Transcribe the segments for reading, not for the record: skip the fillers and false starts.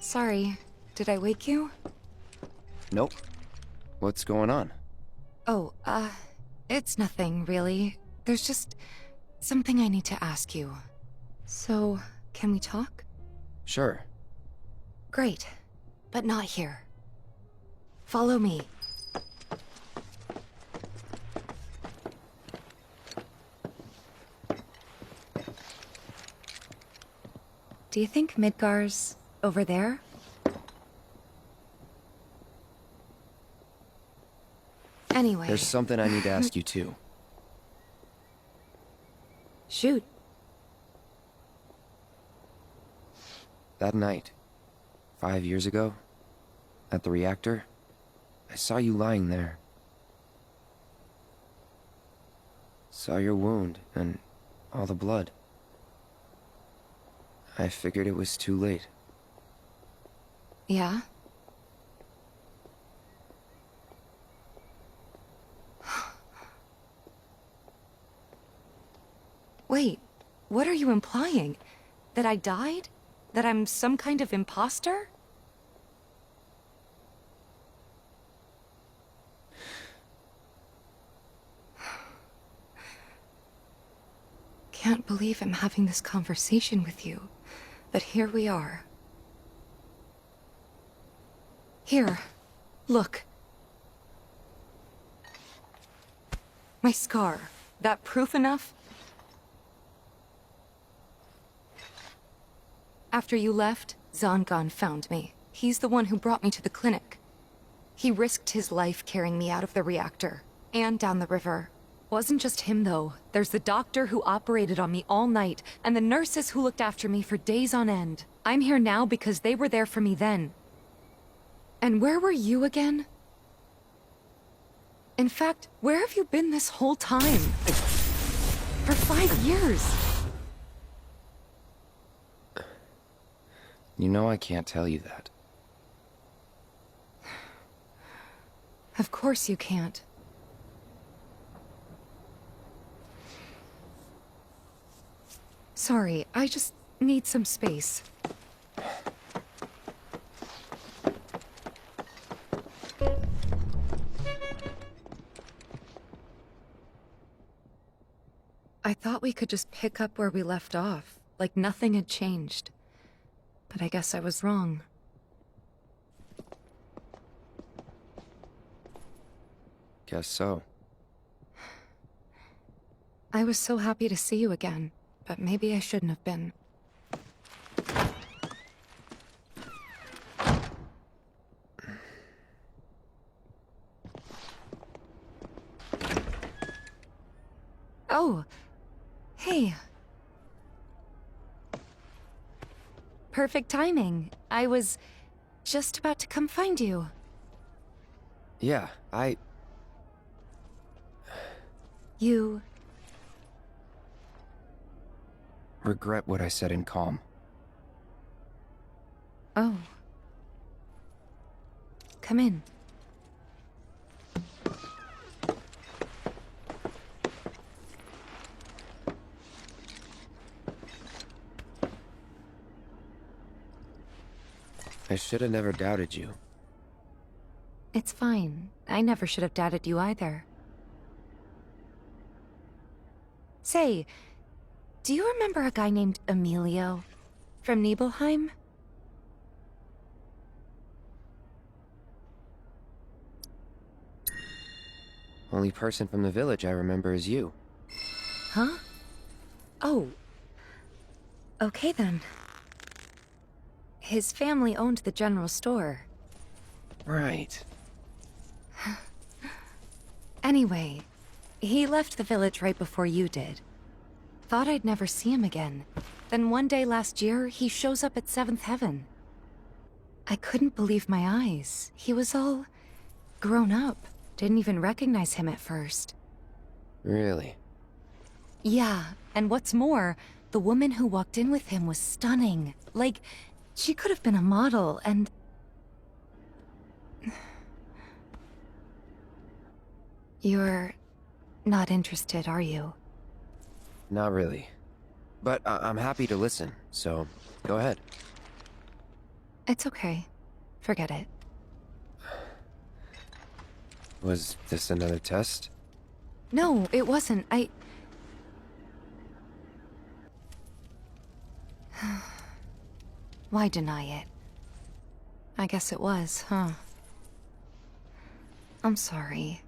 Sorry, did I wake you? Nope. What's going on? Oh, it's nothing, really. There's just something I need to ask you. So, can we talk? Sure. Great, but not here. Follow me. Do you think Midgar's over there? Anyway... There's something I need to ask you too. Shoot. That night, 5 years ago, at the reactor, I saw you lying there. Saw your wound and all the blood. I figured it was too late. Yeah? Wait, what are you implying? That I died? That I'm some kind of imposter? Can't believe I'm having this conversation with you, but here we are. Here, look. My scar. That proof enough? After you left, Zangan found me. He's the one who brought me to the clinic. He risked his life carrying me out of the reactor, and down the river. Wasn't just him, though. There's the doctor who operated on me all night, and the nurses who looked after me for days on end. I'm here now because they were there for me then. And where were you again? In fact, where have you been this whole time? For 5 years. You know I can't tell you that. Of course you can't. Sorry, I just need some space. I thought we could just pick up where we left off, like nothing had changed. But I guess I was wrong. Guess so. I was so happy to see you again, but maybe I shouldn't have been. Oh, hey. Perfect timing. I was just about to come find you. Yeah, You... regret what I said in calm. Oh. Come in. I should have never doubted you. It's fine. I never should have doubted you either. Say, do you remember a guy named Emilio? From Nibelheim? Only person from the village I remember is you. Huh? Oh. Okay then. His family owned the general store. Right. Anyway, he left the village right before you did. Thought I'd never see him again. Then one day last year, he shows up at 7th Heaven. I couldn't believe my eyes. He was all grown up. Didn't even recognize him at first. Really? Yeah, and what's more, the woman who walked in with him was stunning. Like, she could have been a model, and... You're not interested, are you? Not really. But I'm happy to listen, so go ahead. It's okay. Forget it. Was this another test? No, it wasn't. Why deny it? I guess it was, huh? I'm sorry.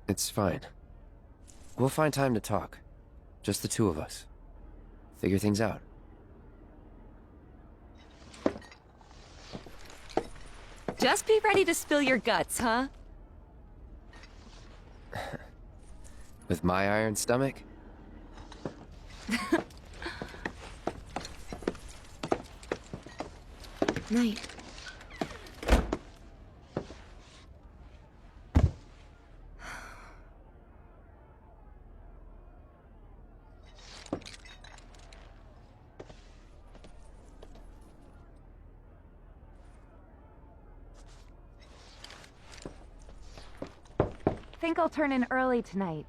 It's fine. We'll find time to talk. Just the two of us. Figure things out. Just be ready to spill your guts, huh? With my iron stomach? Night. Think I'll turn in early tonight.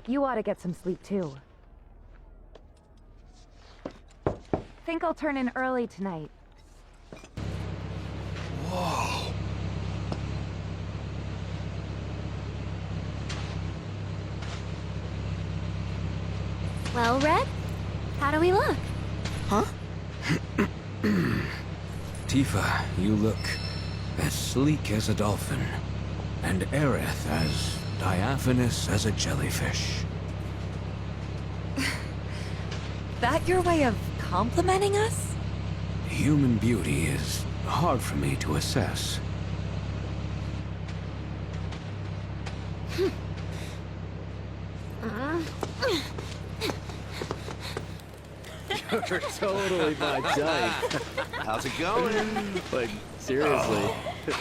You ought to get some sleep too. Think I'll turn in early tonight. Whoa. Well, Red, how do we look? Huh? Tifa, you look as sleek as a dolphin, and Aerith as diaphanous as a jellyfish. That your way of complimenting us? Human beauty is hard for me to assess. You're totally my type. How's it going? Like, seriously.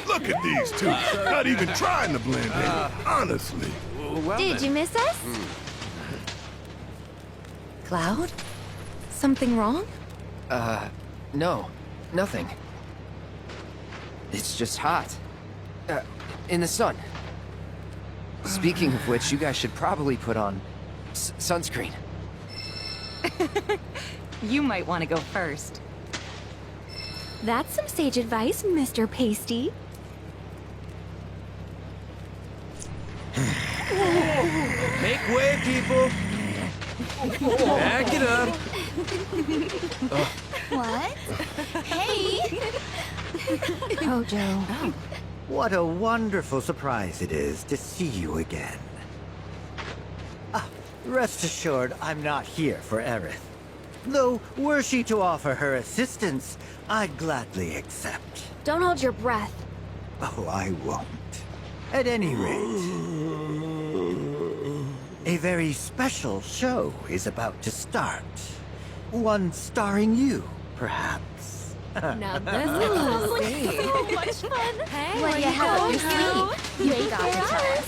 Look at these two. Not even trying to blend in. Honestly. Well, Did you miss us? Cloud? Something wrong? No. Nothing. It's just hot. In the sun. Speaking of which, you guys should probably put on sunscreen. You might want to go first. That's some sage advice, Mr. Pasty. Make way, people! Back it up! What? Hey! Oh, Joe. What a wonderful surprise it is to see you again. Rest assured, I'm not here for Aerith. Though, were she to offer her assistance, I'd gladly accept. Don't hold your breath. Oh, I won't. At any rate, a very special show is about to start. One starring you, perhaps. Now this sounds like so much fun. Hey, what do you have up your sleeve? You ain't got to tell us.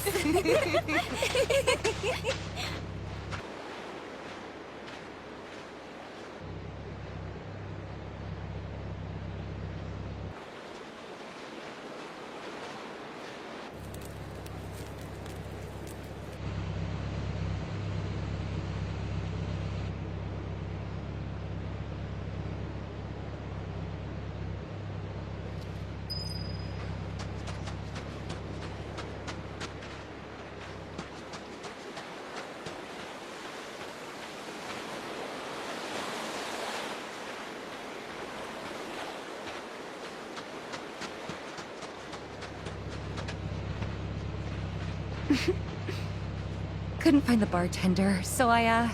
Couldn't find the bartender, so I,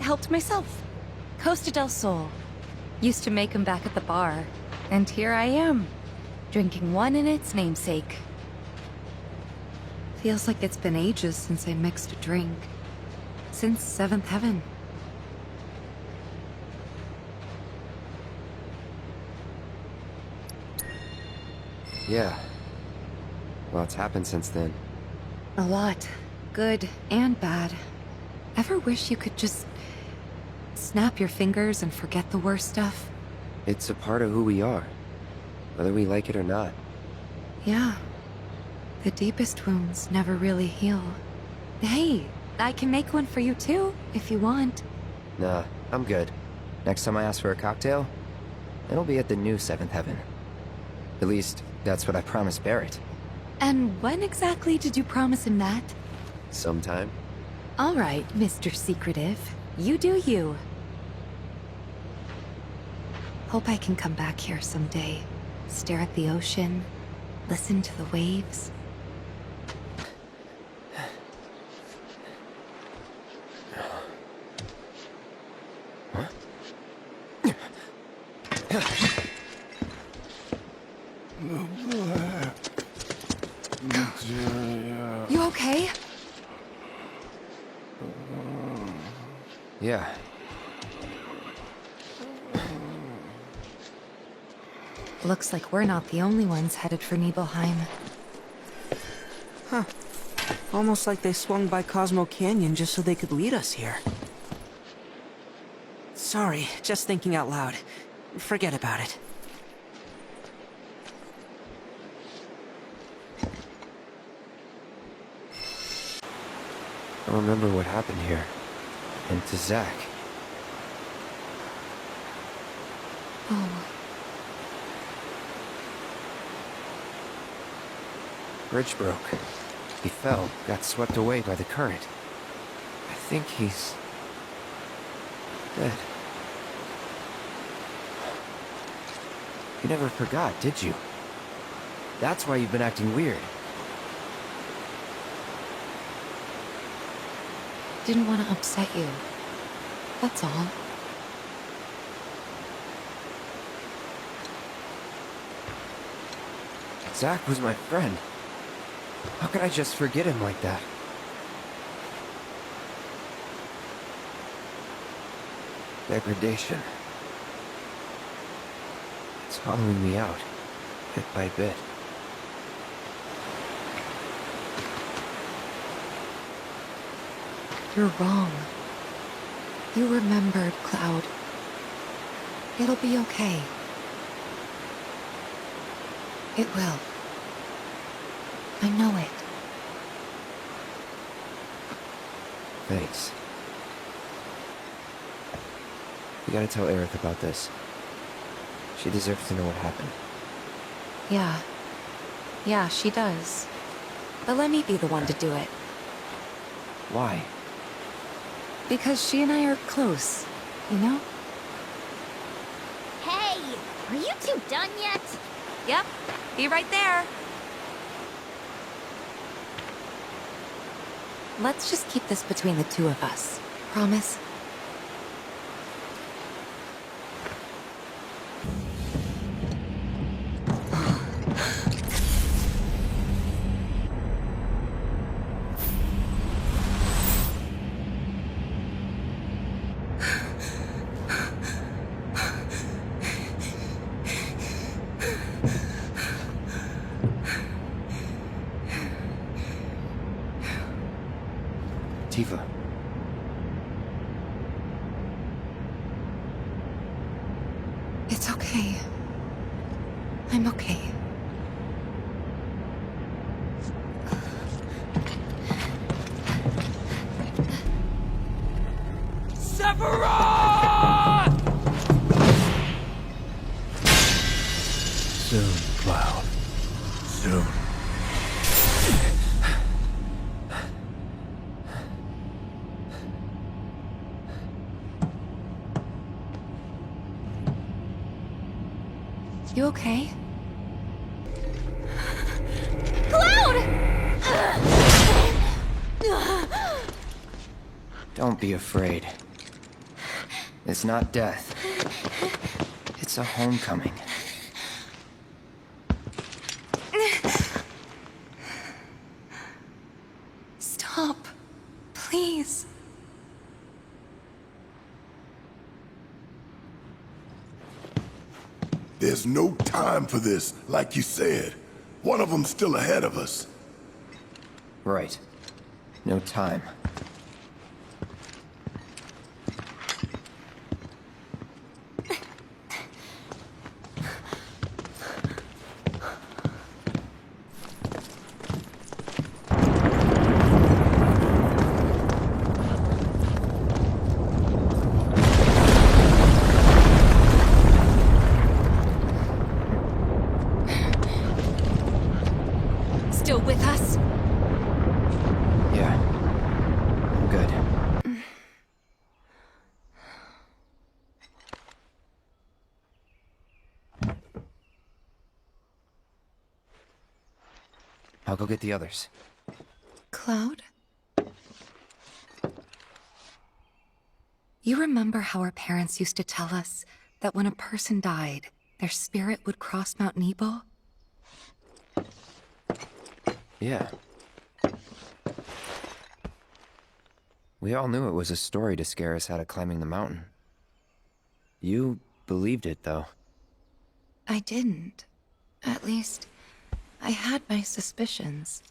helped myself. Costa del Sol. Used to make 'em back at the bar. And here I am, drinking one in its namesake. Feels like it's been ages since I mixed a drink. Since 7th Heaven. Yeah. Lots happened since then. A lot. Good and bad. Ever wish you could just snap your fingers and forget the worst stuff? It's a part of who we are, whether we like it or not. Yeah. The deepest wounds never really heal. Hey, I can make one for you too, if you want. Nah, I'm good. Next time I ask for a cocktail, it'll be at the new Seventh Heaven. At least, that's what I promised Barrett. And when exactly did you promise him that? Sometime. All right, Mr. Secretive. You do you. Hope I can come back here someday. Stare at the ocean, listen to the waves. You okay? Yeah. Looks like we're not the only ones headed for Nibelheim. Huh. Almost like they swung by Cosmo Canyon just so they could lead us here. Sorry, just thinking out loud. Forget about it. I remember what happened here. And to Zack. Oh, Bridge broke. He fell, got swept away by the current. I think he's... dead. You never forgot, did you? That's why you've been acting weird. didn't want to upset you. That's all. Zack was my friend. How could I just forget him like that? Degradation. It's hollowing me out, bit by bit. You're wrong. You remembered, Cloud. It'll be okay. It will. I know it. Thanks. You gotta tell Aerith about this. She deserves to know what happened. Yeah. Yeah, she does. But let me be the one to do it. Why? Because she and I are close, you know? Hey, are you two done yet? Yep. Be right there. Let's just keep this between the two of us. Promise? Tifa. It's okay. I'm okay. Soon, Cloud. Soon. You okay? Don't be afraid. It's not death. It's a homecoming. Stop. Please. There's no time for this, like you said. One of them's still ahead of us. Right. No time. I'll go get the others. Cloud? You remember how our parents used to tell us that when a person died, their spirit would cross Mount Nebo? Yeah. We all knew it was a story to scare us out of climbing the mountain. You believed it, though. I didn't. At least, I had my suspicions.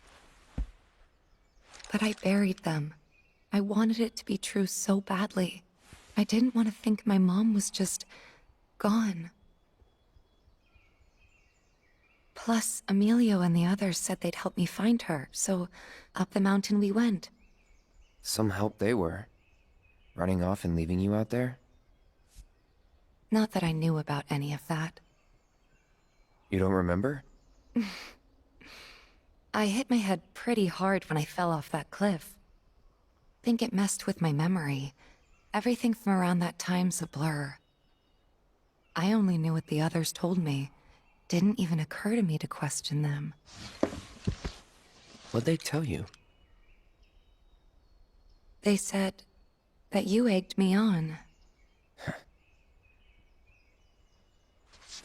But I buried them. I wanted it to be true so badly. I didn't want to think my mom was just gone. Plus, Emilio and the others said they'd help me find her, so up the mountain we went. Some help they were. Running off and leaving you out there? Not that I knew about any of that. You don't remember? I hit my head pretty hard when I fell off that cliff. Think it messed with my memory. Everything from around that time's a blur. I only knew what the others told me. Didn't even occur to me to question them. What'd they tell you? They said that you egged me on.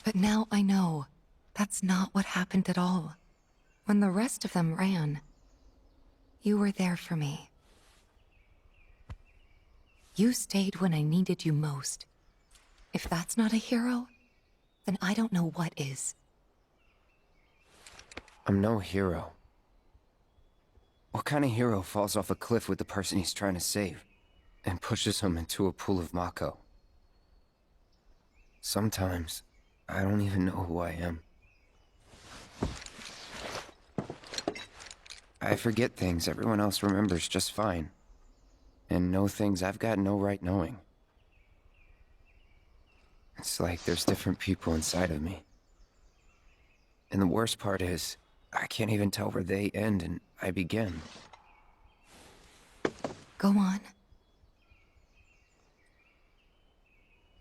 But now I know that's not what happened at all. When the rest of them ran, you were there for me. You stayed when I needed you most. If that's not a hero, then I don't know what is. I'm no hero. What kind of hero falls off a cliff with the person he's trying to save and pushes him into a pool of Mako? Sometimes, I don't even know who I am. I forget things everyone else remembers just fine, and know things I've got no right knowing. It's like there's different people inside of me. And the worst part is, I can't even tell where they end and I begin. Go on.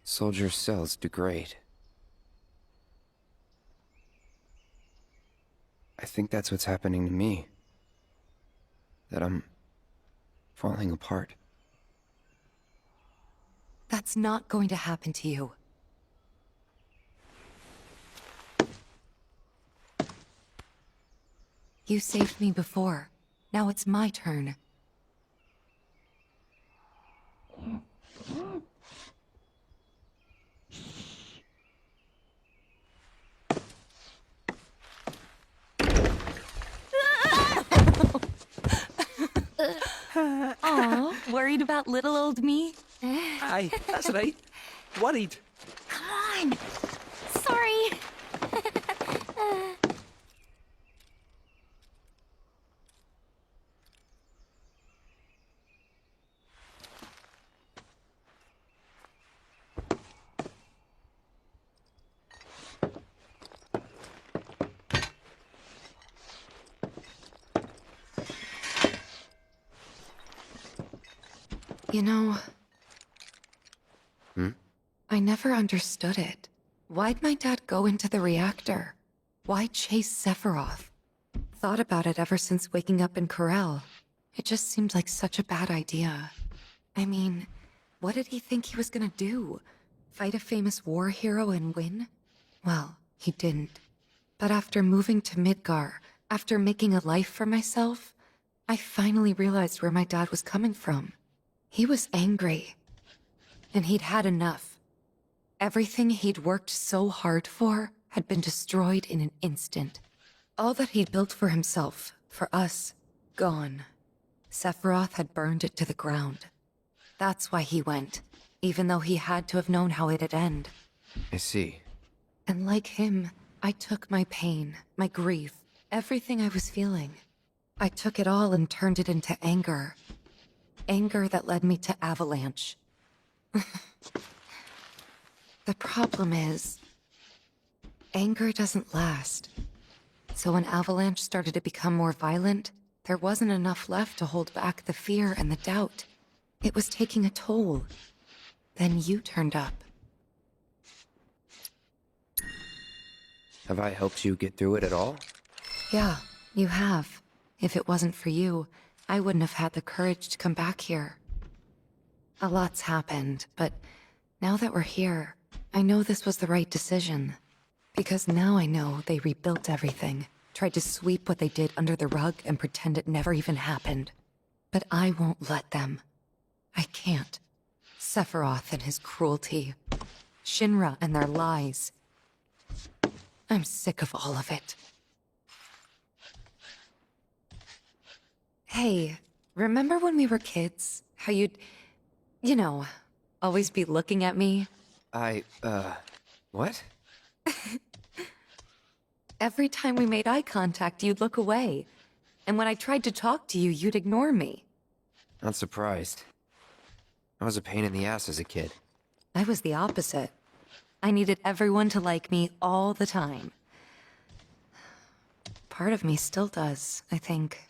Soldier cells degrade. I think that's what's happening to me. That I'm falling apart. That's not going to happen to you. You saved me before. Now it's my turn. Aw, worried about little old me? Aye, that's right. Worried. Come on. Sorry. You know... Hmm? I never understood it. Why'd my dad go into the reactor? Why chase Sephiroth? Thought about it ever since waking up in Corel. It just seemed like such a bad idea. I mean, what did he think he was gonna do? Fight a famous war hero and win? Well, he didn't. But after moving to Midgar, after making a life for myself, I finally realized where my dad was coming from. He was angry. And he'd had enough. Everything he'd worked so hard for had been destroyed in an instant. All that he'd built for himself, for us, gone. Sephiroth had burned it to the ground. That's why he went, even though he had to have known how it'd end. I see. And like him, I took my pain, my grief, everything I was feeling. I took it all and turned it into anger. Anger that led me to Avalanche. The problem is, anger doesn't last. So when Avalanche started to become more violent, there wasn't enough left to hold back the fear and the doubt. It was taking a toll. Then you turned up. Have I helped you get through it at all? Yeah, You have. If it wasn't for you, I wouldn't have had the courage to come back here. A lot's happened, but now that we're here, I know this was the right decision. Because now I know they rebuilt everything, tried to sweep what they did under the rug and pretend it never even happened. But I won't let them. I can't. Sephiroth and his cruelty. Shinra and their lies. I'm sick of all of it. Hey, remember when we were kids? How you'd, you know, always be looking at me? What? Every time we made eye contact, you'd look away. And when I tried to talk to you, you'd ignore me. Not surprised. I was a pain in the ass as a kid. I was the opposite. I needed everyone to like me all the time. Part of me still does, I think.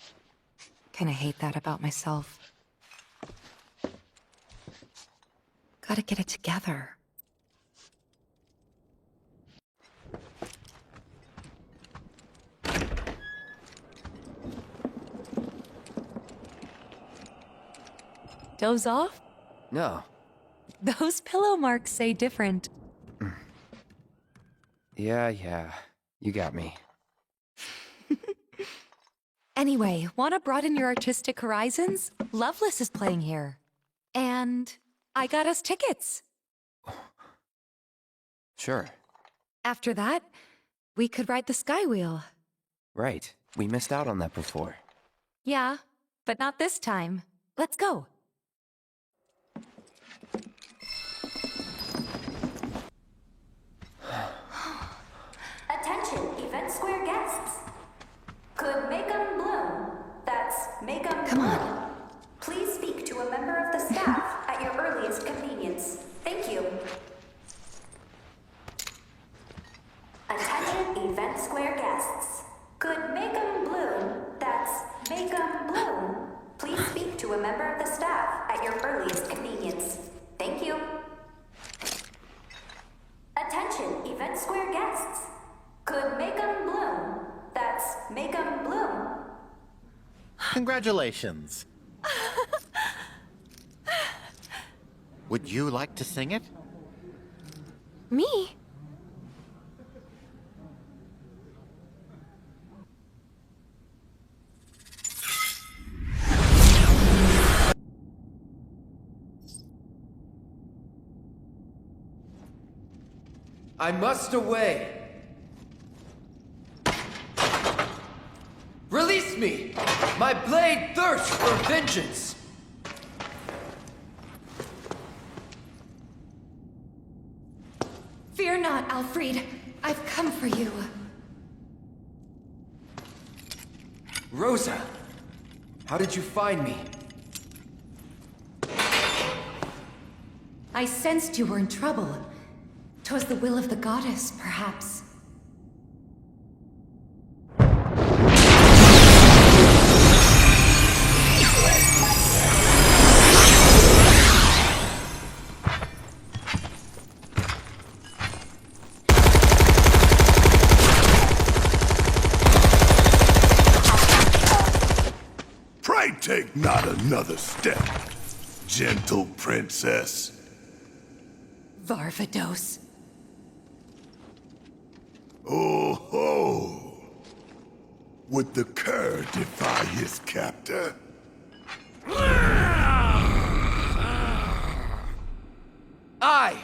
Kinda hate that about myself. Gotta get it together. Doze off? No. Those pillow marks say different. Yeah. You got me. Anyway, wanna broaden your artistic horizons? Loveless is playing here. And I got us tickets. Sure. After that, we could ride the Skywheel. Right. We missed out on that before. Yeah, but not this time. Let's go. Attention, Event Square guests. Could make 'em bloom. That's make 'em Come on. bloom. Please speak to a member of the staff at your earliest convenience. Thank you. Attention, Event Square guests. Could make 'em bloom. That's make 'em bloom. Please speak to a member of the staff at your earliest convenience. Thank you. Attention, Event Square guests. Could make 'em bloom. That's make 'em bloom. Congratulations. Would you like to sing it? Me? I must away. Release me! My blade thirsts for vengeance! Fear not, Alfred. I've come for you. Rosa, how did you find me? I sensed you were in trouble. 'Twas the will of the goddess, perhaps. Pray take not another step, gentle princess. Varvados. Oh ho! Would the cur defy his captor? I,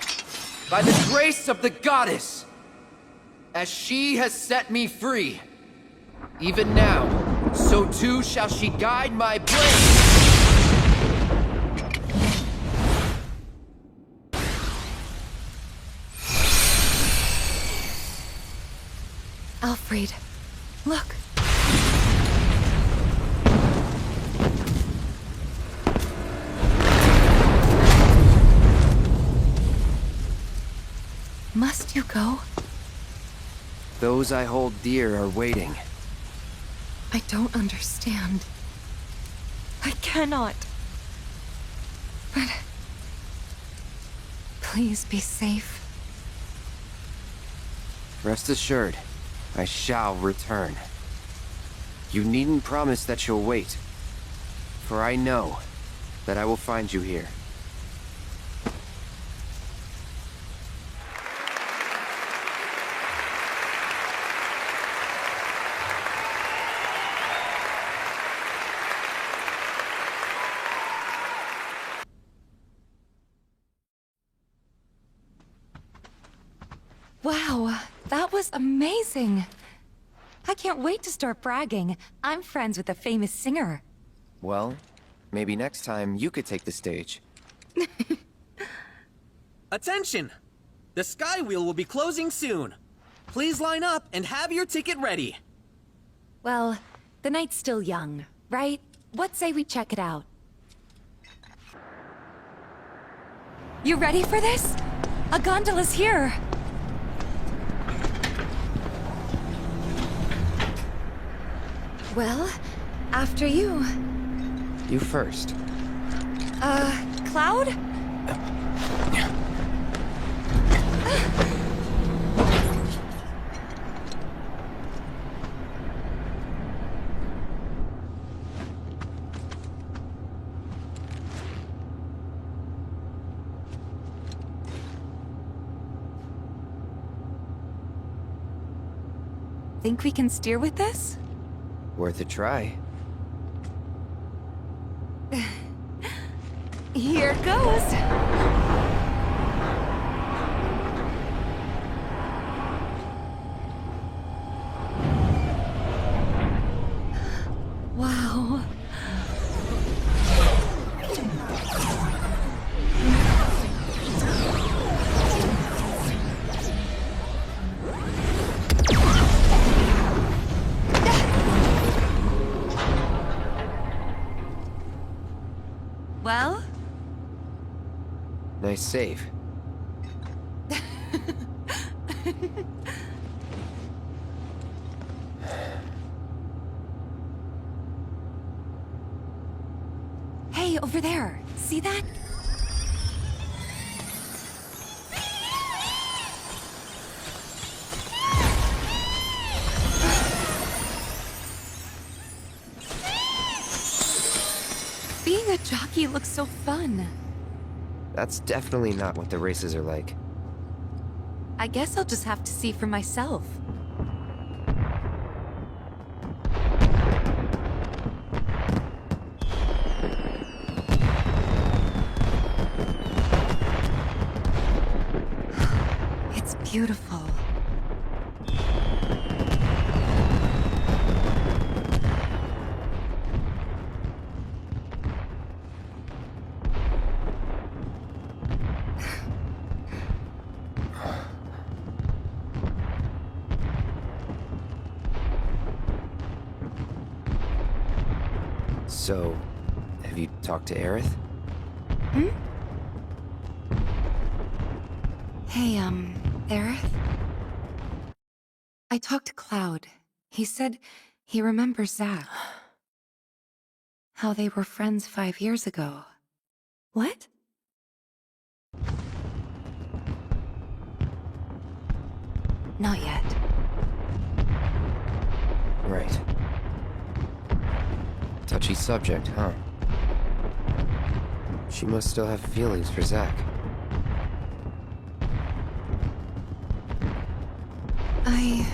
by the grace of the goddess, as she has set me free, even now, so too shall she guide my blade. Alfred, look. Must you go? Those I hold dear are waiting. I don't understand. I cannot. But... please be safe. Rest assured, I shall return. You needn't promise that you'll wait. For I know that I will find you here. Wow, that was amazing. I can't wait to start bragging. I'm friends with a famous singer. Well, maybe next time you could take the stage. Attention! The Sky Wheel will be closing soon. Please line up and have your ticket ready. Well, the night's still young, right? What say we check it out? You ready for this? A gondola's here! Well, after you. You first. Cloud? Think we can steer with this? Worth a try. Here goes! Wow. Well? Nice save. Hey, over there. See that? Being a jockey looks so fun. That's definitely not what the races are like. I guess I'll just have to see for myself. It's beautiful. So, have you talked to Aerith? Hmm? Hey, Aerith? I talked to Cloud. He said he remembers Zack. How they were friends 5 years ago. What? Not yet. Right. Touchy subject, huh? She must still have feelings for Zack. I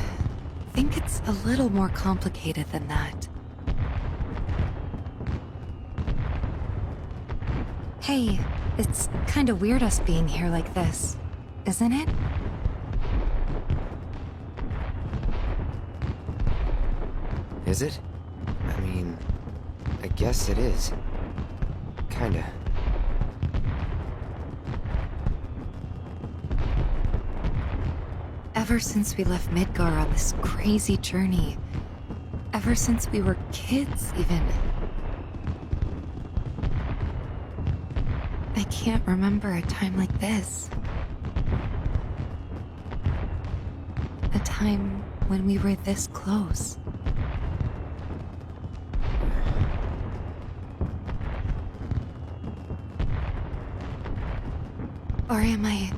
think it's a little more complicated than that. Hey, it's kinda weird us being here like this, isn't it? Is it? I mean, I guess it is. Kinda. Ever since we left Midgar on this crazy journey, ever since we were kids, even. I can't remember a time like this. A time when we were this close. Or am I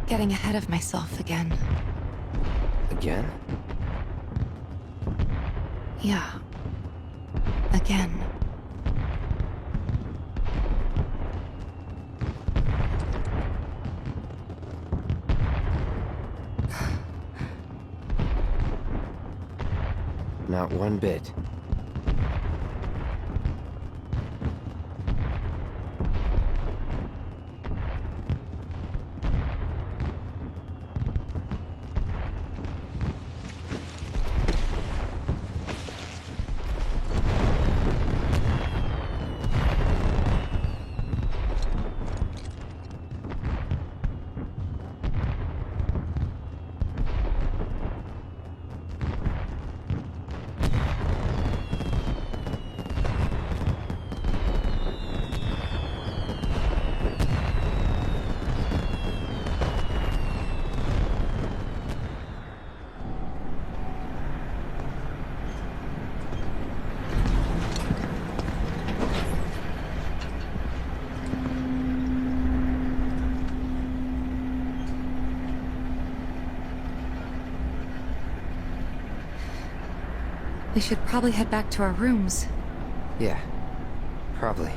getting ahead of myself again? Again? Yeah. Again. Not one bit. We should probably head back to our rooms. Yeah, probably.